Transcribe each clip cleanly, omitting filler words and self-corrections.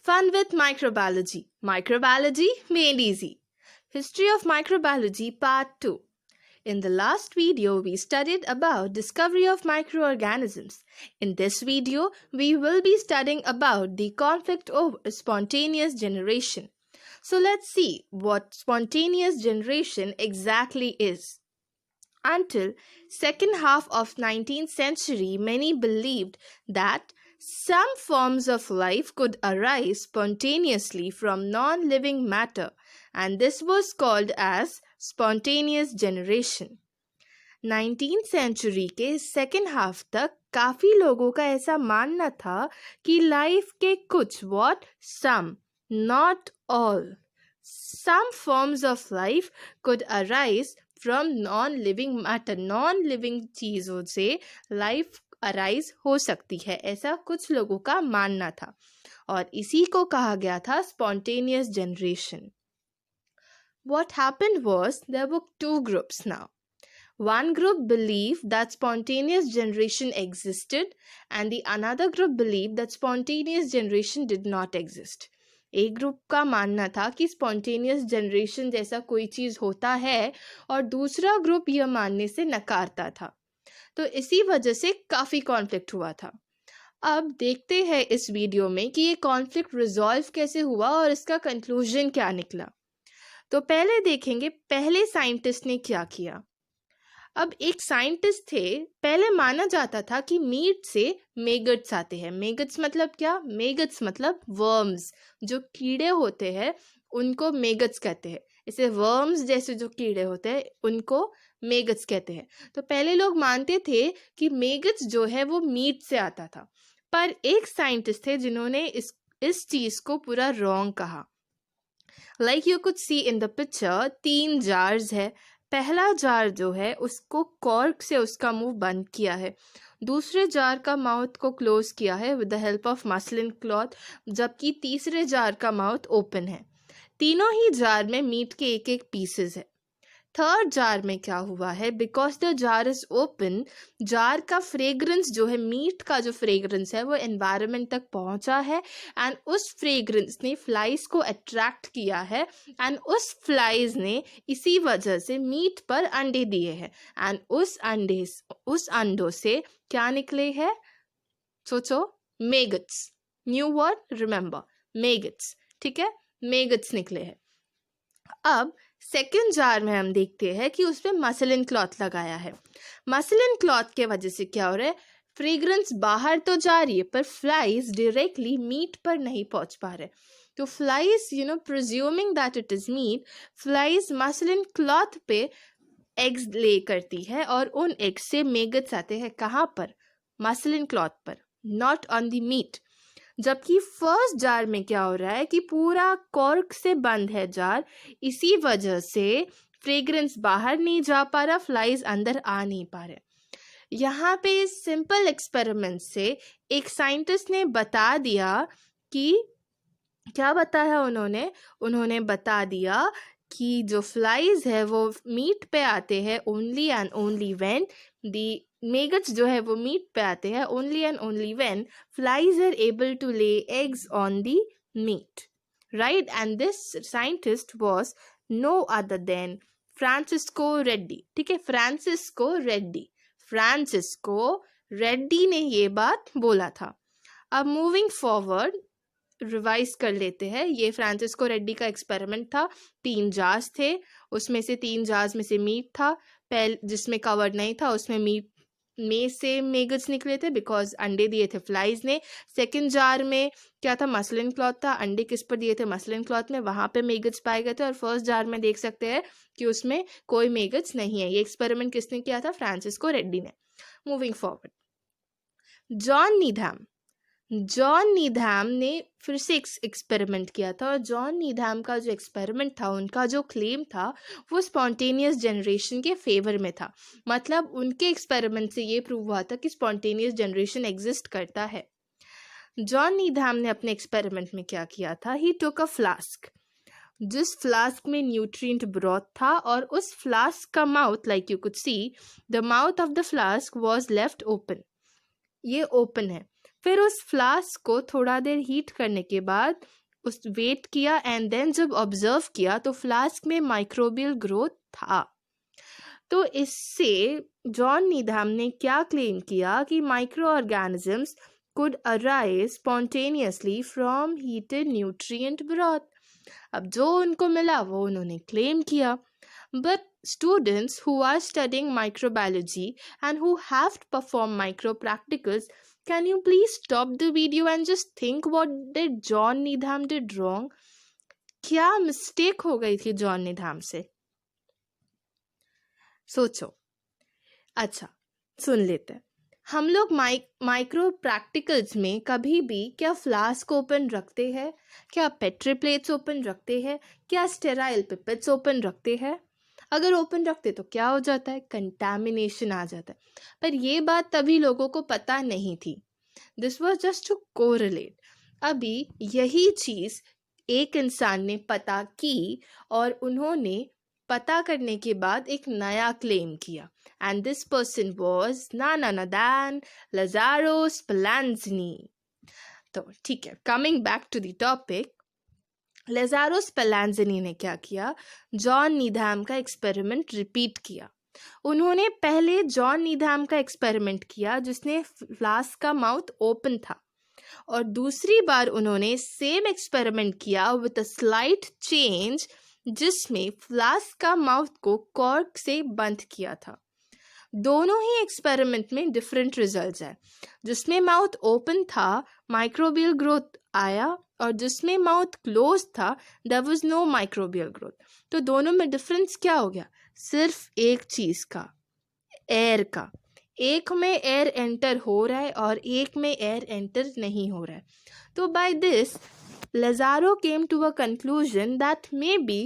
Fun with microbiology. Microbiology made easy. History of microbiology part 2. In the last video, we studied about discovery of microorganisms. In this video, we will be studying about the conflict over spontaneous generation. So let's see what spontaneous generation exactly is. Until second half of 19th century, many believed that some forms of life could arise spontaneously from non-living matter, and this was called as spontaneous generation. 19th century के second half तक काफ़ी लोगों का ऐसा मानना था कि life के कुछ some, not all. Some forms of life could arise from non-living matter. Non-living चीज़ों से life arise हो सकती है, ऐसा कुछ लोगों का मानना था और इसी को कहा गया था spontaneous generation. What happened was there were two groups now. One group believed that spontaneous generation existed and the another group believed that spontaneous generation did not exist. एक ग्रुप का मानना था कि स्पॉन्टेनियस जनरेशन जैसा कोई चीज़ होता है और दूसरा ग्रुप यह मानने से नकारता था. तो इसी वजह से काफ़ी कॉन्फ्लिक्ट हुआ था. अब देखते हैं इस वीडियो में कि ये कॉन्फ्लिक्ट रिजॉल्व कैसे हुआ और इसका कंक्लूजन क्या निकला. तो पहले देखेंगे पहले साइंटिस्ट ने क्या किया. अब एक साइंटिस्ट थे, पहले माना जाता था कि मीट से मेगट्स आते हैं. मेगट्स मतलब क्या? मेगट्स मतलब वर्म्स, जो कीड़े होते हैं उनको मेगट्स कहते हैं. इसे वर्म्स जैसे जो कीड़े होते हैं उनको मेगट्स कहते हैं. तो पहले लोग मानते थे कि मेगट्स जो है वो मीट से आता था, पर एक साइंटिस्ट थे जिन्होंने इस चीज़ को पूरा रॉन्ग कहा. Like you could see in the picture 3 jars है. पहला जार जो है उसको कॉर्क से उसका मुंह बंद किया है, दूसरे जार का माउथ को क्लोज किया है with the help of muslin cloth, जबकि तीसरे जार का माउथ ओपन है. तीनों ही जार में मीट के एक एक पीसेस है. थर्ड जार में क्या हुआ है, because the jar is open, jar का फ्रेग्रेंस जो है, मीट का जो फ्रेग्रेंस है वो एनवायरनमेंट तक पहुंचा है एंड उस फ्रेग्रेंस ने फ्लाइज को अट्रैक्ट किया है एंड उस फ्लाइज ने इसी वजह से मीट पर अंडे दिए हैं एंड उस अंडों से क्या निकले हैं? सोचो, maggots. New word remember, maggots. ठीक है, मेगट्स निकले हैं. अब सेकेंड जार में हम देखते हैं कि उसमें मसलिन क्लॉथ लगाया है. मसलिन क्लॉथ के वजह से क्या हो रहा है, फ्रेग्रेंस बाहर तो जा रही है पर फ्लाइज डायरेक्टली मीट पर नहीं पहुंच पा रहे. तो flies presuming that it is meat, flies muslin cloth पे एग्स ले करती है और उन एग्स से मेगट्स आते हैं. कहाँ पर? मसलिन क्लॉथ पर, नॉट ऑन द मीट. जबकि फर्स्ट जार में क्या हो रहा है कि पूरा कॉर्क से बंद है जार, इसी वजह से फ्रेग्रेंस बाहर नहीं जा पा रहा, फ्लाइज अंदर आ नहीं पा रहे. यहाँ पे सिंपल एक्सपेरिमेंट से एक साइंटिस्ट ने बता दिया कि क्या बताया उन्होंने बता दिया कि जो फ्लाइज है वो मीट पे आते हैं only and only when the maggots जो है वो मीट पे आते हैं only and only when flies are able to lay eggs on the meat, right. And this scientist was no other than Francisco Redi. ठीक है, फ्रांसिस्को रेड्डी ने ये बात बोला था. अब मूविंग फॉरवर्ड रिवाइज कर लेते हैं. ये फ्रांसिस्को रेड्डी का एक्सपेरिमेंट था. 3 जार्स थे, उसमें से 3 जार्स में से मीट था. पहले जिसमें कवर्ड नहीं था उसमें मीट में से मेगट्स निकले थे बिकॉज अंडे दिए थे फ्लाइज ने. सेकंड जार में क्या था, मसलिन क्लॉथ था. अंडे किस पर दिए थे? मसलिन क्लॉथ में, वहाँ पे मेगट्स पाए गए थे. और फर्स्ट जार में देख सकते हैं कि उसमें कोई मेगट्स नहीं है. ये एक्सपेरिमेंट किसने किया था? फ्रांसिस्को रेड्डी ने. मूविंग फॉरवर्ड, जॉन नीधाम ने फिर से एक्सपेरिमेंट किया था. और जॉन नीधाम का जो एक्सपेरिमेंट था, उनका जो क्लेम था वो स्पॉन्टेनियस जनरेशन के फेवर में था. मतलब उनके एक्सपेरिमेंट से ये प्रूव हुआ था कि स्पॉन्टेनियस जनरेशन एग्जिस्ट करता है. जॉन नीधाम ने अपने एक्सपेरिमेंट में क्या किया था, ही टुक अ फ्लास्क, जिस फ्लास्क में न्यूट्रिएंट ब्रॉथ था, और उस फ्लास्क का mouth, like you could see, the mouth of the flask was left open. ये ओपन है. फिर उस फ्लास्क को थोड़ा देर हीट करने के बाद उस वेट किया एंड देन जब ऑब्जर्व किया तो फ्लास्क में माइक्रोबियल ग्रोथ था। तो इससे जॉन नीधाम ने क्या क्लेम किया कि micro organisms could arise spontaneously from heated nutrient broth। अब जो उनको मिला वो उन्होंने क्लेम किया। But students who are studying microbiology and who have to perform micro practicals, can you please stop the video and just think what did John Needham did wrong? क्या mistake हो गई थी जॉन नीधाम से? सोचो। अच्छा, सुन लेते हैं। हम लोग माइक्रो प्रैक्टिकल्स में कभी भी क्या फ्लास्क ओपन रखते हैं, क्या पेट्री प्लेट्स ओपन रखते हैं, क्या स्टेराइल पिपेट्स ओपन रखते हैं? अगर ओपन रखते तो क्या हो जाता है? कंटैमिनेशन आ जाता है। पर ये बात तभी लोगों को पता नहीं थी। This was just to correlate. अभी यही चीज़ एक इंसान ने पता की और उन्होंने पता करने के बाद एक नया क्लेम किया, and this person was none other than Lazzaro Spallanzani। तो ठीक है, coming back to the topic, Lazzaro Spallanzani ने क्या किया? जॉन नीधाम का एक्सपेरिमेंट रिपीट किया। उन्होंने पहले जॉन नीधाम का एक्सपेरिमेंट किया जिसने फ्लास्क का माउथ ओपन था, और दूसरी बार उन्होंने सेम एक्सपेरिमेंट किया विद अ स्लाइट चेंज जिसमें फ्लास्क का माउथ को कॉर्क से बंद किया था। दोनों ही एक्सपेरिमेंट में डिफरेंट रिजल्ट्स हैं। जिसमें माउथ ओपन था माइक्रोबियल ग्रोथ आया, और जिसमें माउथ क्लोज था there was no microbial growth. तो दोनों में डिफरेंस क्या हो गया? सिर्फ एक चीज़ का, एयर का। एक में एयर एंटर हो रहा है और एक में एयर एंटर नहीं हो रहा है। तो by this Lazzaro came to a conclusion that maybe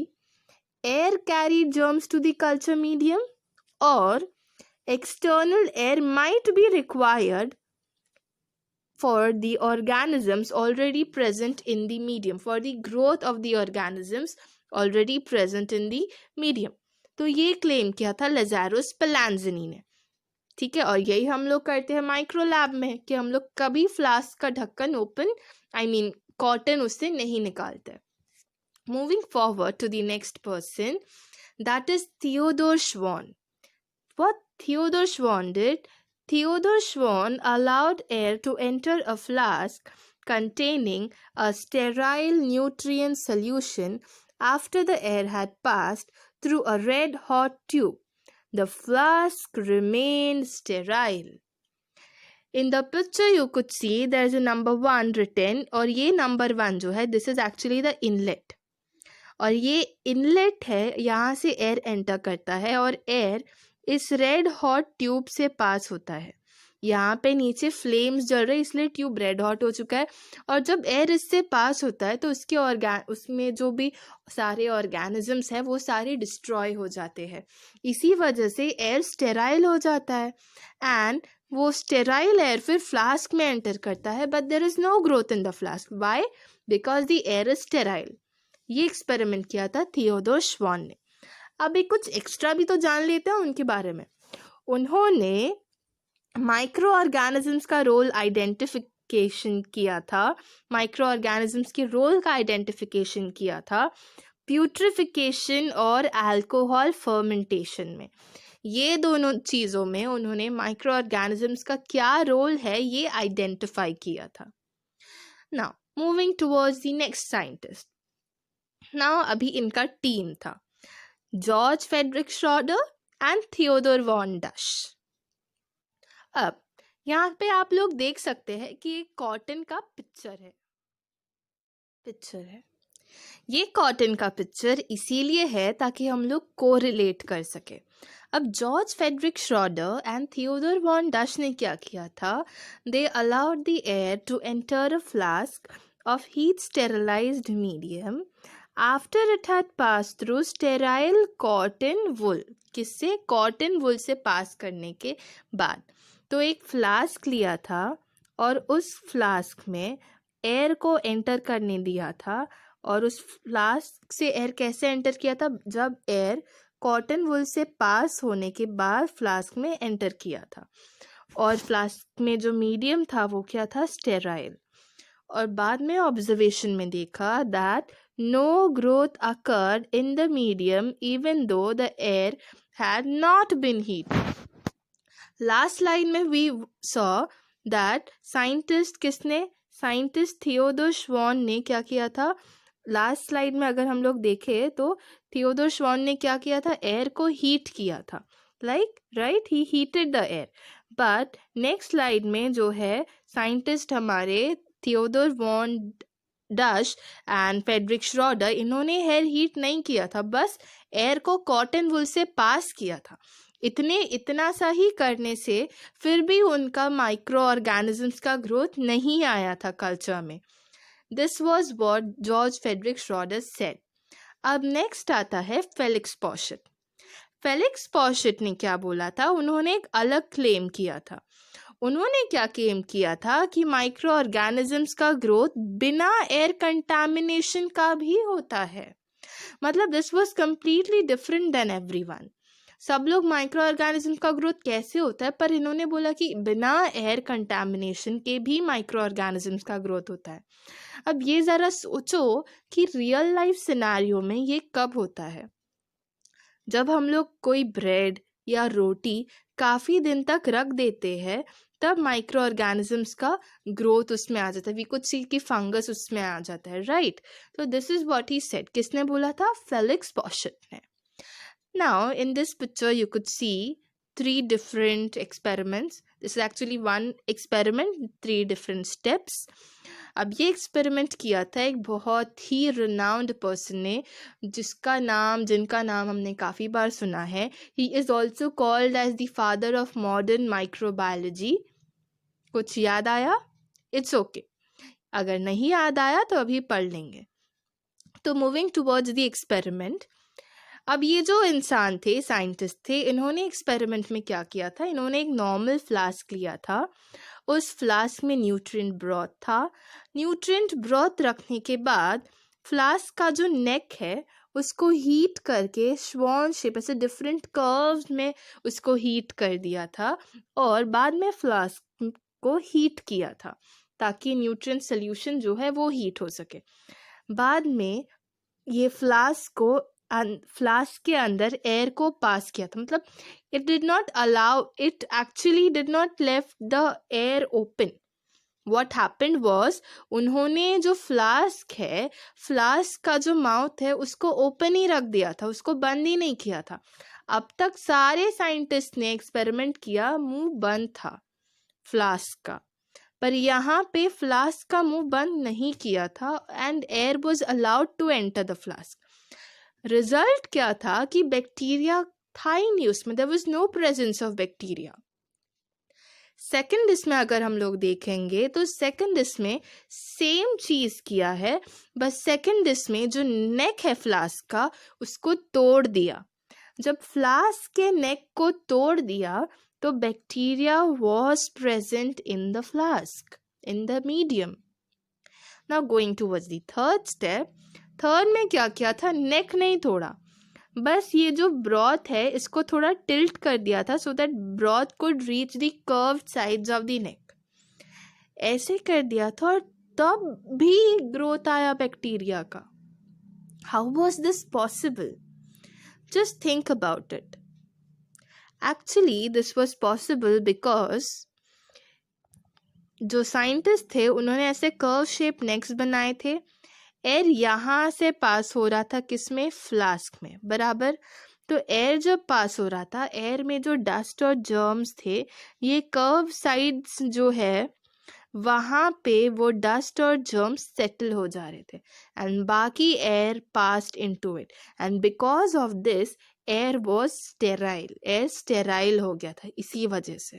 air carried germs to the culture medium, or external air might be required for the organisms already present in the medium, for the growth of the organisms already present in the medium। तो ये claim किया था Lazzaro Spallanzani ने। ठीक है, और यही हम लोग करते हैं माइक्रो लैब में कि हम लोग कभी फ्लास्क का ढक्कन ओपन कॉटन उससे नहीं निकालते। Moving forward to the next person, that is Theodor Schwann. What Theodor Schwann did? Theodor Schwann allowed air to enter a flask containing a sterile nutrient solution after the air had passed through a red hot tube. The flask remained sterile. In the picture you could see there is a number 1 written, और ये number 1 जो है this is actually the inlet, और ये inlet है, यहाँ से air enter करता है और air इस रेड हॉट ट्यूब से पास होता है। यहाँ पे नीचे फ्लेम्स जल रहे इसलिए ट्यूब रेड हॉट हो चुका है, और जब एयर इससे पास होता है तो उसमें जो भी सारे ऑर्गेनिजम्स हैं वो सारे डिस्ट्रॉय हो जाते हैं। इसी वजह से एयर स्टेराइल हो जाता है, एंड वो स्टेराइल एयर फिर फ्लास्क में एंटर करता है, but there is no growth in the flask. Why? Because the air is sterile. ये एक्सपेरिमेंट किया था थियोडोर श्वान ने। अभी कुछ एक्स्ट्रा भी तो जान लेते हैं उनके बारे में। उन्होंने माइक्रो ऑर्गेनिजम्स का रोल आइडेंटिफिकेशन किया था, माइक्रो ऑर्गेनिजम्स के रोल का आइडेंटिफिकेशन किया था प्यूट्रिफिकेशन और अल्कोहल फर्मेंटेशन में। ये दोनों चीज़ों में उन्होंने माइक्रो ऑर्गेनिजम्स का क्या रोल है ये आइडेंटिफाई किया था। Now moving towards the next scientist. Now अभी इनका टीम था George Frederick Schroeder and Theodor von Dusch. अब यहाँ पे आप लोग देख सकते हैं कि एक कॉटन का पिक्चर है। ये कॉटन का पिक्चर इसीलिए है ताकि हम लोग कोरिलेट कर सके। अब George Frederick Schroeder and Theodor von Dusch ने क्या किया था? They allowed the air to enter a flask of heat sterilized medium after it had passed through sterile cotton wool. किससे? कॉटन वुल से पास करने के बाद। तो एक फ्लास्क लिया था और उस फ्लास्क में एयर को एंटर करने दिया था, और उस फ्लास्क से एयर कैसे एंटर किया था? जब एयर कॉटन वुल से पास होने के बाद फ्लास्क में एंटर किया था, और फ्लास्क में जो मीडियम था वो क्या था, स्टेराइल। और बाद में ऑब्जर्वेशन में देखा that no growth occurred in the medium even though the air had not been heat. Last line में we saw that scientist Theodor Schwann ने क्या किया था। लास्ट स्लाइड में अगर हम लोग देखें तो थियोडोर श्वान ने क्या किया था, एयर को हीट किया था, right, he heated the air. But next slide में जो है साइंटिस्ट हमारे Theodor von Dusch and Friedrich Schroeder, इन्होंने एयर हीट नहीं किया था, बस एयर को कॉटन वुल से पास किया था। इतना सा ही करने से फिर भी उनका माइक्रो ऑर्गेनिजम्स का ग्रोथ नहीं आया था कल्चर में। This was what George Frederick Schroeder said. अब नेक्स्ट आता है फेलिक्स पॉशेट। फेलिक्स पॉशेट ने क्या बोला था, उन्होंने एक अलग क्लेम किया था। उन्होंने क्या क्लेम किया था कि माइक्रो ऑर्गेनिजम्स का ग्रोथ बिना एयर कंटामिनेशन का भी होता है। मतलब this was completely different than everyone. सब लोग माइक्रो ऑर्गेनिज्म का ग्रोथ कैसे होता है, पर इन्होंने बोला कि बिना एयर कंटामिनेशन के भी माइक्रो ऑर्गेनिजम्स का ग्रोथ होता है। अब ये ज़रा सोचो कि रियल लाइफ सिनेरियो में ये कब होता है, जब हम लोग कोई ब्रेड या रोटी काफ़ी दिन तक रख देते हैं, तब माइक्रो ऑर्गेनिजम्स का ग्रोथ उसमें आ जाता है। वी कुड सी कि फंगस उसमें आ जाता है, राइट। तो this is what he said. किसने बोला था, फेलिक्स पॉशेट ने। Now, in this picture, you could see 3 different experiments. This is actually one experiment, 3 different steps. अब ये एक्सपेरिमेंट किया था एक बहुत ही रिनाउंड पर्सन ने, जिनका नाम हमने काफ़ी बार सुना है। He is also called as the father of modern microbiology. कुछ याद आया? इट्स ओके, अगर नहीं याद आया तो अभी पढ़ लेंगे। तो मूविंग टुवर्ड्स द एक्सपेरिमेंट, अब ये जो इंसान थे, साइंटिस्ट थे, इन्होंने एक्सपेरिमेंट में क्या किया था, इन्होंने एक नॉर्मल फ्लास्क लिया था। उस फ्लास्क में न्यूट्रिएंट ब्रॉथ था। न्यूट्रिएंट ब्रॉथ रखने के बाद फ्लास्क का जो नेक है उसको हीट करके श्वान शेप ऐसे डिफरेंट कर्व्स में उसको हीट कर दिया था, और बाद में फ्लास्क को हीट किया था ताकि न्यूट्रिएंट सोल्यूशन जो है वो हीट हो सके। बाद में ये फ्लास्क के अंदर एयर को पास किया था। मतलब it actually did not left the air open. What happened was, उन्होंने जो फ्लास्क का जो माउथ है उसको ओपन ही रख दिया था, उसको बंद ही नहीं किया था। अब तक सारे साइंटिस्ट ने एक्सपेरिमेंट किया, मुंह बंद था फ्लास्क का, पर यहाँ पे फ्लास्क का मुंह बंद नहीं किया था and air was allowed to enter the flask. Result क्या था कि बैक्टीरिया था ही नहीं उसमें, there was no presence of bacteria. Second इसमें अगर हम लोग देखेंगे तो सेकंड इसमें सेम चीज़ किया है, बस सेकंड इसमें जो नेक है फ्लास्क का उसको तोड़ दिया। जब फ्लास्क के नेक को तोड़ दिया तो bacteria was present in the flask, in the medium. Now going towards the third step. Third में क्या किया था, नेक नहीं तोड़ा, बस ये जो ब्रॉथ है इसको थोड़ा टिल्ट कर दिया था so that broth could reach the curved sides of the neck. ऐसे कर दिया था और तब भी ग्रोथ आया बैक्टीरिया का। How was this possible? Just think about it. Actually this was possible because जो साइंटिस्ट थे उन्होंने ऐसे कर्व शेप नेक्स बनाए थे। एयर यहाँ से पास हो रहा था, किसमें, फ्लास्क में, बराबर। तो एयर जब पास हो रहा था, एयर में जो डस्ट और जर्म्स थे, ये कर्व साइड्स जो है वहाँ पे वो डस्ट और जर्म्स सेटल हो जा रहे थे एंड बाकी air passed into it and because of this air was sterile. Air sterile हो गया था इसी वजह से,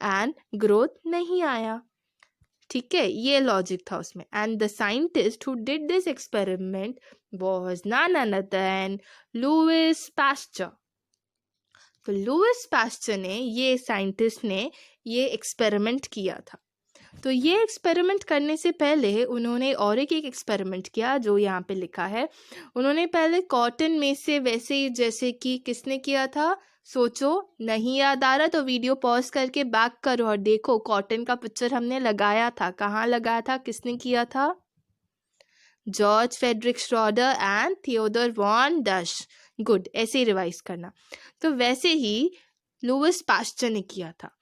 एंड ग्रोथ नहीं आया। ठीक है, ये लॉजिक था उसमें। And the scientist who did this experiment was none other than Louis Pasteur. तो लुईस पास्चर ने, ये साइंटिस्ट ने ये एक्सपेरिमेंट किया था। तो ये एक्सपेरिमेंट करने से पहले उन्होंने और एक एक्सपेरिमेंट किया जो यहाँ पे लिखा है। उन्होंने पहले कॉटन में से वैसे ही जैसे कि किसने किया था, सोचो, नहीं याद आ रहा तो वीडियो पॉज करके बैक करो और देखो, कॉटन का पिक्चर हमने लगाया था, कहाँ लगाया था, किसने किया था, George Frederick Schroeder and Theodor von Dusch. Good, ऐसे ही रिवाइज करना। तो वैसे ही लुईस पास्चर ने किया था।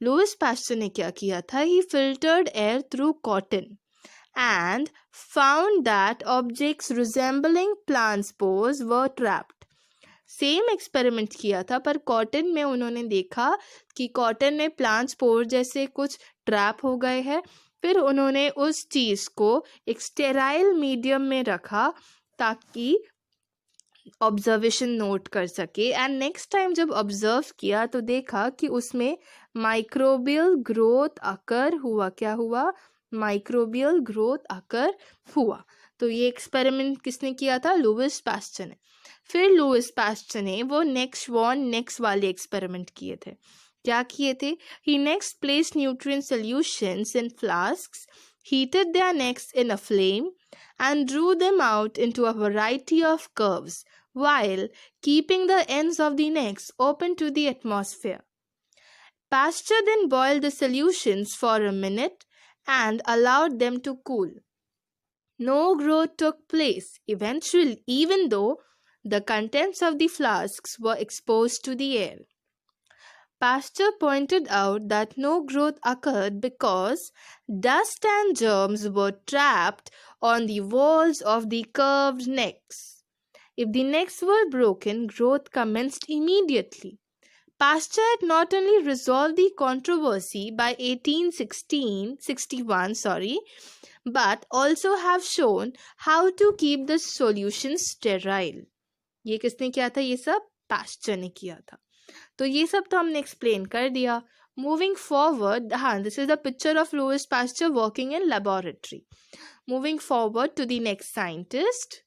लुईस पास्चर ने क्या किया था, he filtered air through cotton and found that objects resembling plant spores were trapped. Same experiment किया था पर कॉटन में उन्होंने देखा कि कॉटन में प्लांट स्पोर जैसे कुछ ट्रैप हो गए हैं। फिर उन्होंने उस चीज़ को एक स्टेराइल मीडियम में रखा ताकि ऑब्जर्वेशन नोट कर सके। एंड नेक्स्ट टाइम जब ऑब्जर्व किया तो देखा कि उसमें माइक्रोबियल ग्रोथ अकर हुआ। क्या हुआ, माइक्रोबियल ग्रोथ अकर हुआ। तो ये एक्सपेरिमेंट किसने किया था, लुईस पास्चर ने। फिर लुईस पास्चर ने वो नेक्स्ट वाले एक्सपेरिमेंट किए थे। क्या किए थे, he next placed nutrient solutions in flasks, heated their necks in a flame and drew them out into a variety of curves while keeping the ends of the necks open to the atmosphere. Pasteur then boiled the solutions for a minute and allowed them to cool. No growth took place eventually, even though the contents of the flasks were exposed to the air. Pasteur pointed out that no growth occurred because dust and germs were trapped on the walls of the curved necks. If the necks were broken, growth commenced immediately. Pasteur had not only resolved the controversy by 1861, but also have shown how to keep the solution sterile. ये किसने किया था, ये सब pasture ने किया था। तो ये सब तो हमने एक्सप्लेन कर दिया। मूविंग फॉरवर्ड, हाँ, this is the picture of Louis Pasteur working in laboratory. Moving forward to the next scientist.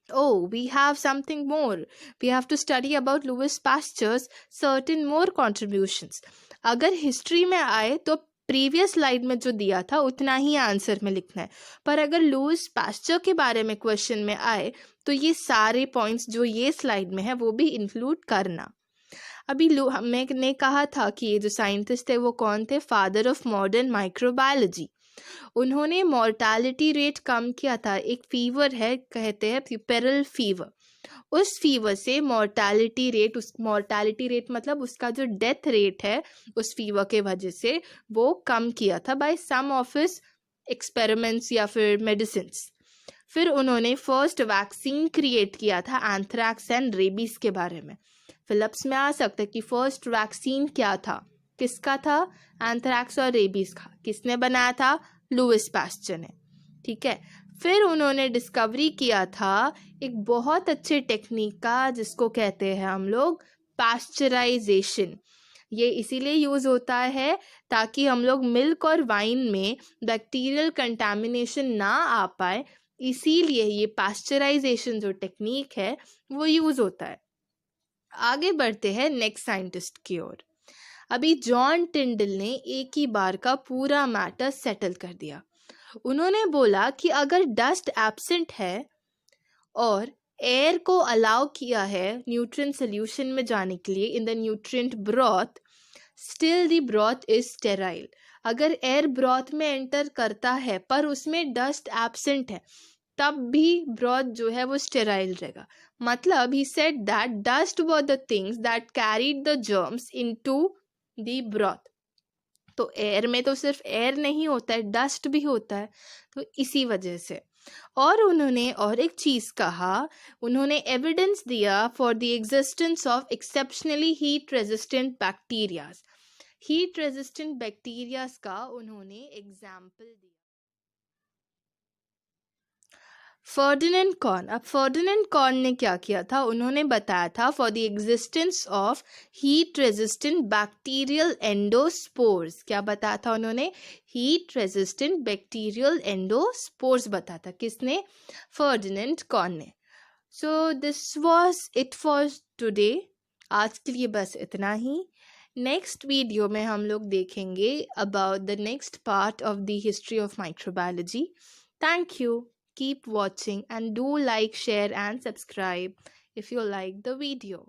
Oh, we have something more. We have to study about Louis Pasteur's certain more contributions. अगर history में आए तो previous slide में जो दिया था उतना ही answer में लिखना है, पर अगर लुईस पास्चर के बारे में क्वेश्चन में आए तो ये सारे पॉइंट्स जो ये स्लाइड में है वो भी इंक्लूड करना। अभी मैंने कहा था कि ये जो साइंटिस्ट थे वो कौन थे, फादर ऑफ मॉडर्न माइक्रोबायोलॉजी। उन्होंने मॉर्टालिटी रेट कम किया था। एक फीवर है, कहते हैं प्यूपेरल फीवर, उस फीवर से मॉर्टालिटी रेट मतलब उसका जो डेथ रेट है उस फीवर के वजह से वो कम किया था by some of his experiments या फिर मेडिसिन। फिर उन्होंने फर्स्ट वैक्सीन क्रिएट किया था एंथ्रैक्स एंड रेबीज के बारे में। फिलिप्स में आ सकता है कि फर्स्ट वैक्सीन क्या था, किसका था, एंथ्रैक्स और रेबीज का। किसने बनाया था, लुईस पास्चर ने। ठीक है, फिर उन्होंने डिस्कवरी किया था एक बहुत अच्छे टेक्निक का जिसको कहते हैं हम लोग पास्चराइजेशन। ये इसीलिए यूज़ होता है ताकि हम लोग मिल्क और वाइन में बैक्टीरियल कंटामिनेशन ना आ पाए, इसीलिए ये पास्चराइजेशन जो टेक्निक है वो यूज़ होता है। आगे बढ़ते हैं नेक्स्ट साइंटिस्ट की ओर। अभी जॉन टिंडल ने एक ही बार का पूरा मैटर सेटल कर दिया। उन्होंने बोला कि अगर डस्ट एब्सेंट है और एयर को अलाउ किया है न्यूट्रिएंट सोल्यूशन में जाने के लिए in the nutrient broth, still the broth is sterile. अगर एयर ब्रॉथ में एंटर करता है पर उसमें डस्ट एब्सेंट है तब भी ब्रॉथ जो है वो स्टेराइल रहेगा। मतलब he said that dust were the things that carried the germs into the broth. तो एयर में तो सिर्फ एयर नहीं होता है, डस्ट भी होता है, तो इसी वजह से। और उन्होंने और एक चीज़ कहा, उन्होंने एविडेंस दिया for the existence of exceptionally heat resistant bacterias. Heat resistant bacterias का उन्होंने एग्जाम्पल दिया। Ferdinand corn. अब फर्डिनेंड कॉर्न ने क्या किया था, उन्होंने बताया था for the existence of heat resistant bacterial endospores. क्या बताया था उन्होंने, हीट रेजिस्टेंट बैक्टीरियल एंडोस्पोर्स बताया था। किसने, फर्डिनेंड कॉर्न ने। So this was it for today. आज के लिए बस इतना ही। नेक्स्ट वीडियो में हम लोग देखेंगे about the next part of the history of microbiology. Thank you. Keep watching and do like, share and subscribe if you like the video.